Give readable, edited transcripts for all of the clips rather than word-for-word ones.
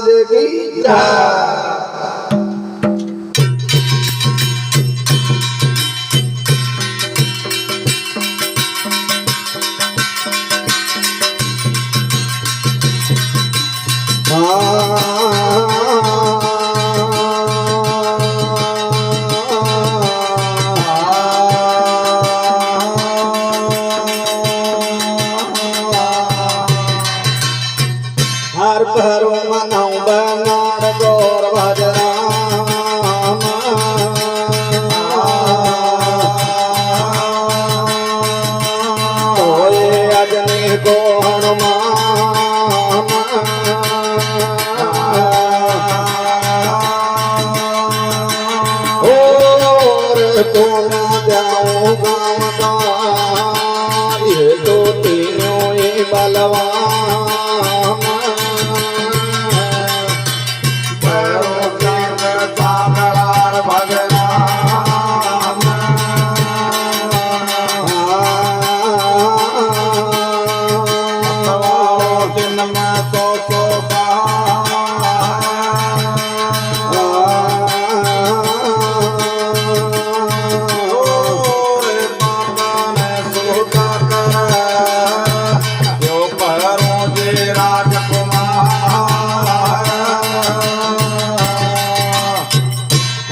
महाराज की जय। हर पहरो मनाऊं बनाड़ गौर भजराम होए अजनी को हनुमान और तो न जाऊं गाँव का ये तो तीनों ही बलवान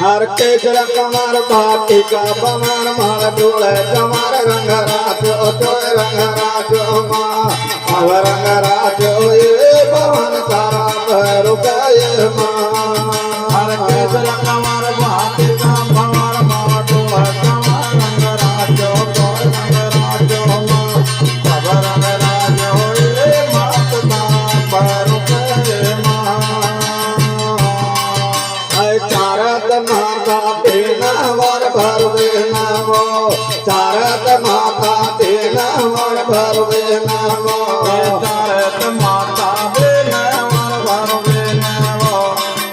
हर केसर कमर बाटी का बमर मार डोले कमर रंग राजो तोय रंग राजो माँ अब रंग राजो ये पवन तारा भैरव गए माँ हर केसर कमर बाटी का बमर मार डोले कमर रंग राजो तोय रंग राजो माँ अब रंग राजो ये मात तारा भैरव गए माँ चारत माता तेना वर भरवे नमो चारत माता तेना वर भरवे नमो चारत माता तेना वर भरवे नमो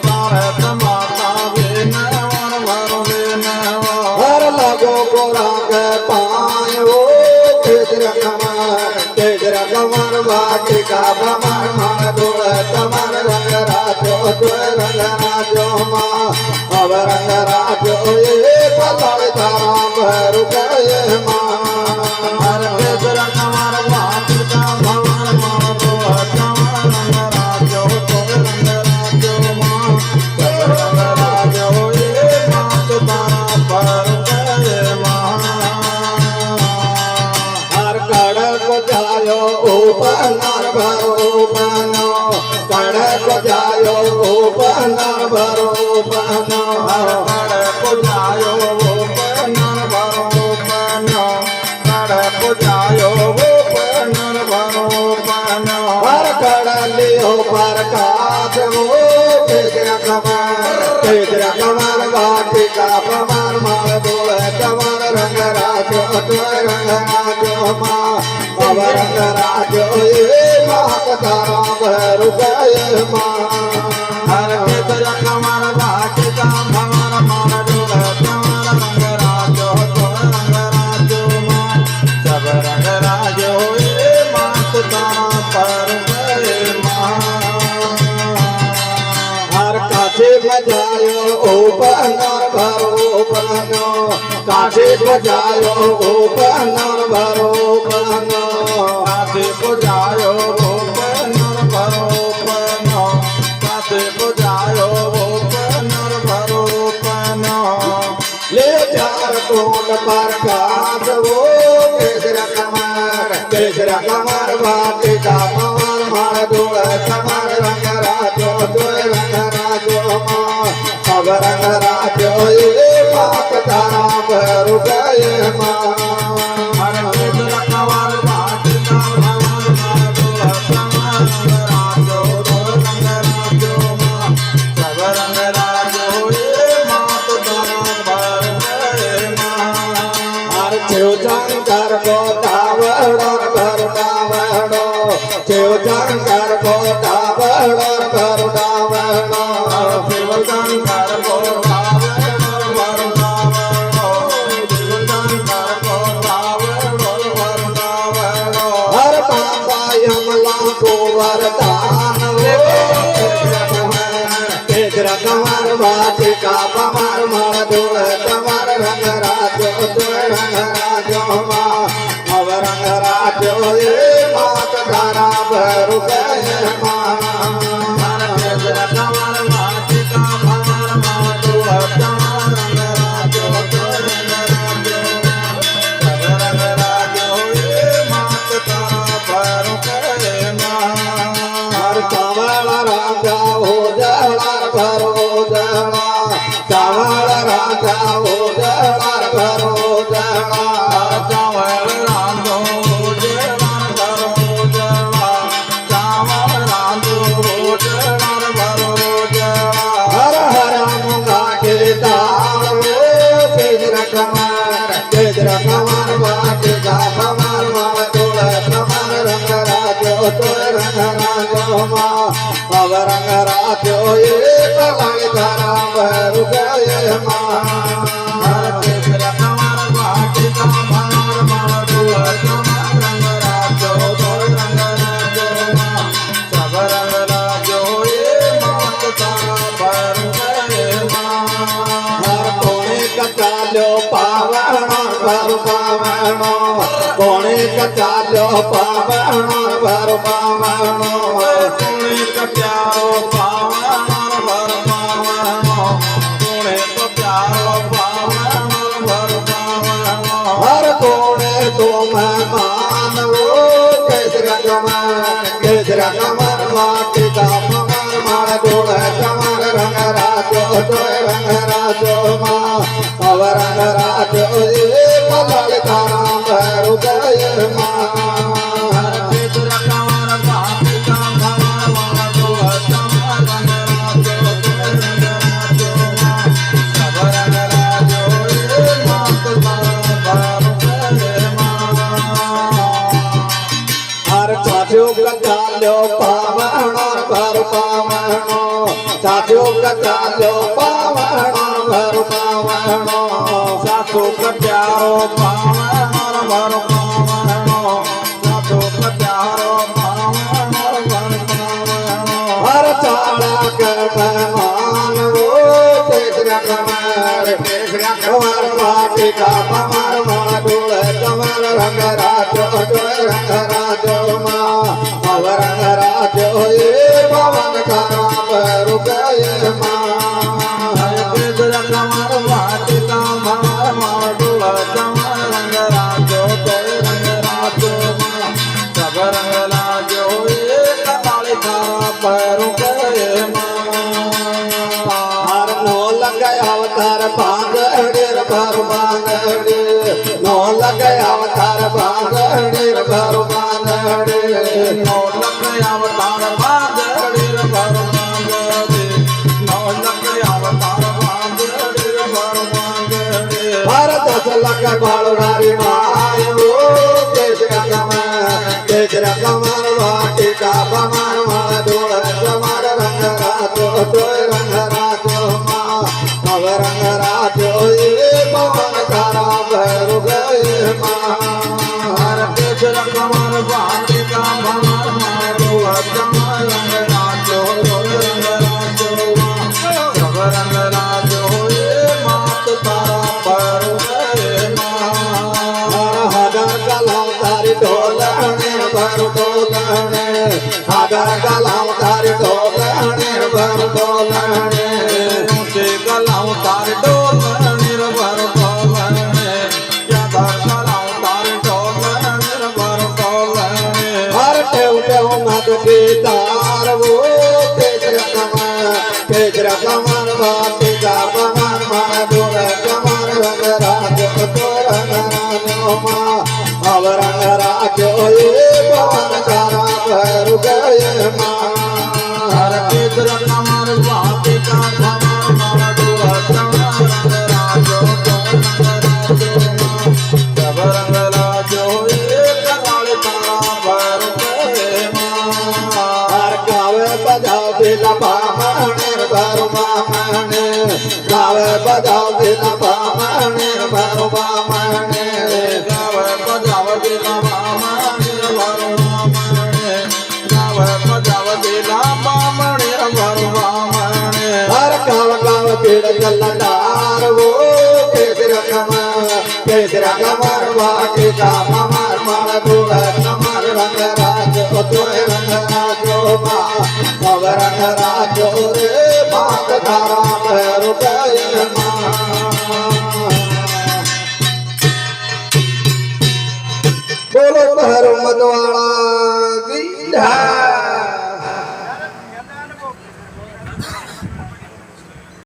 चारत माता तेना वर भरवे नमो हर लगो गोरा के पायो तेजर कमर बाटी का भमर मार डोले कमर रंग राजो तोय रंग राजो माँ अब रंग राजो ये पताल तारा भैरव गए माँ हर तेजर कमर बाटी का भमर मार डोले कमर रंग राजो तोय रंग राजो माँ अब रंग राजो ये मात तारा भैरव गए माँ को जायो उपनार भरो बनो कड़क को जायो उपनार भरो बनो कड़क को जायो उपनार भरो बनो कड़क को जायो उपनार भरो बनो हर कड़ली हो पर काज वो तेजरा कमर बाटी का पमर मार डोले कमर रंग राजो तोय रंग राजो माँ अब रंग राजो ये मात तारा भैरव गए माँ हर तेजरा कमर बाटी का पमर मार डोले कमर रंग राजो तोय रंग राजो माँ सब रंग राजो ये मात तारा भैरव गए माँ हर काठे बजायो उपनार भरो बनो काठे बजायो उपनार भरो बनो काठे बजायो उपनार भरो बनो काठे बजायो उपनार भरो बनो ले चार कोट पर काज वो तेजरा कमर बाटी का पवन मार डोले कमर रंग राजो तोय रंग राजो माँ अब रंग राजो ये मात तारा भैरव गए माँ हर तेजरा कमर बाटी का पवन मार डोले कमर रंग राजो तोय रंग राजो माँ सब रंग राजो ये मात तारा भैरव गए माँ हर शिव शंकर को दावड़ो घर दावड़ो शिव शंकर को दावड़ो घर दावड़ो शिव शंकर को दावड़ो घर दावड़ो शिव शंकर को दावड़ो घर दावड़ो हर बाबा यमला को वरदान वो કમર વાટિકા પમાર માળ ધૂળ તમાર રંગ રાજો તોય રંગ રાજો માં હવે રંગ રાજો એ માત તારા ભર ગયે માં કમર વાટિકા પમાર માળ ધૂળ તમાર રંગ રાજો તોય રંગ રાજો હવે રંગ રાજો એ માત તારા ભર ગયે માં ચાવળ રાજા હો જળાર ભરો જળા ચાવળ રાજા હો જળાર ભરો જળા ચાવળ રાજો હો જળાર ભરો જળા ચાવળ રાજો હો જળાર ભરો જળા હર હર મુંગા કે તાળો તેજરા કમર વાટિકા કમર માળ ધૂળ તમાર રંગ રાજો તોય રંગ રાજો માં હવે રંગ રાજો એ કલાઈ તારા ભર ગયે માં તેજરા કમર વાટિકા કમર માળ ધૂળ તમાર રંગ રાજો તોય રંગ રાજો માં હવે રંગ રાજો એ માત તારા ભર ગયે માં કોણે કચાલ્યો પાવણો ભર પાવણો કોણે કચાલ્યો પાવણો ભર પાવણો કોણે કચારો પાવણો ભર પાવણો કોણે કચારો પાવણો ભર પાવણો હર કોણે તો માનવો કેસરા કમર વાટિકા પમાર માળ ધૂળ તમાર રંગ રાજો તોય રંગ રાજો માં હવે રંગ રાજો એ પલાળ તારા ભર ગયે માં કેસરા કમર વાટિકા પમાર માળ ધૂળ તમાર રંગ રાજો તોય રંગ રાજો માં હવે રંગ રાજો એ માત તારા ભર ગયે માં હર ચાચો કચાલ્યો પાવણો ભર પાવણો ચાચો કચાલ્યો પાવણો ભર પાવણો સાચો કચારો પાવણો ભર પાવણો સાચો કચારો પાવણો ભર પાવણો હર ચાળા કમર તેજરા કમર વાટિકા પમાર માળ ધૂળ તમાર રંગ રાજો તોય રંગ રાજો માં હવે રંગ રાજો એ પવન તારા ભર ગયે માં તેજરા કમર વાટિકા પમાર માળ ધૂળ તમાર રંગ રાજો તોય રંગ રાજો માં હવે રંગ રાજો એ કલાઈ તારા ભર ગયે માં નો લગાય અવતાર ભાંગડી ભર ભાંગડી નો લગાય અવતાર ભાંગડી ભર ભાંગડી નો લગાય અવતાર ભાંગડી ભર ભાંગડી નો લગાય અવતાર ભાંગડી ભર ભાંગડી હર 10 લાખ બાળવારી માયો તેજરા કમર વાટિકા પમાર માળ ધૂળ તમાર રંગ રાજો તોય રંગ રાજો માં હવે રંગ રાજો એ પવન તારા ભર ગયે માં તેજરા કમર વાટિકા પમાર માળ ધૂળ તમાર રંગ રાજો તોય રંગ રાજો માં હવે રંગ રાજો એ માત તારા ભર ગયે માં હજાર કલાવ તારી ઢોલણે ભર ઢોલણે હજાર કલાવ તારી ઢોલણે ભર ઢોલણે ઊંચે કલાવ તારી ઢોલણે ભર ઢોલણે યાદાર કલાવ તારી ઢોલણે ભર ઢોલણે હર ટેવ ટેવ માધુકી તારવો તેજરા કમર વાટિકા પમાર માળ ધૂળ તમાર રંગ રાજો તોય રંગ રાજો માં હવે રંગ રાજો એ પવન તારા ભર ગયે માં હર તેજરા કમર વાટિકા પમાર માળ ધૂળ તમાર રંગ રાજો તોય રંગ રાજો માં હવે રંગ રાજો એ કલાઈ તારા ભર ગયે માં હર ગાવે બજાવ પેલા પામણે ભર પામણે ગાવે બજાવ પેલા પામણે ભર પામણે ગાવે બજાવ પેલા પામણે ભર પામણે ગાવે બજાવ પેલા પામણે ભર પામણે હર પીડ જલધાર વો કેસર કમર વાટી કામા માર માળ ધૂળ કમર રંગ રાજો તોય રંગ રાજો માં ભવ રંગ રાજો રે ભાગ તારા ભૈરવ બોલો ભૈરવ મતવાળા કી જય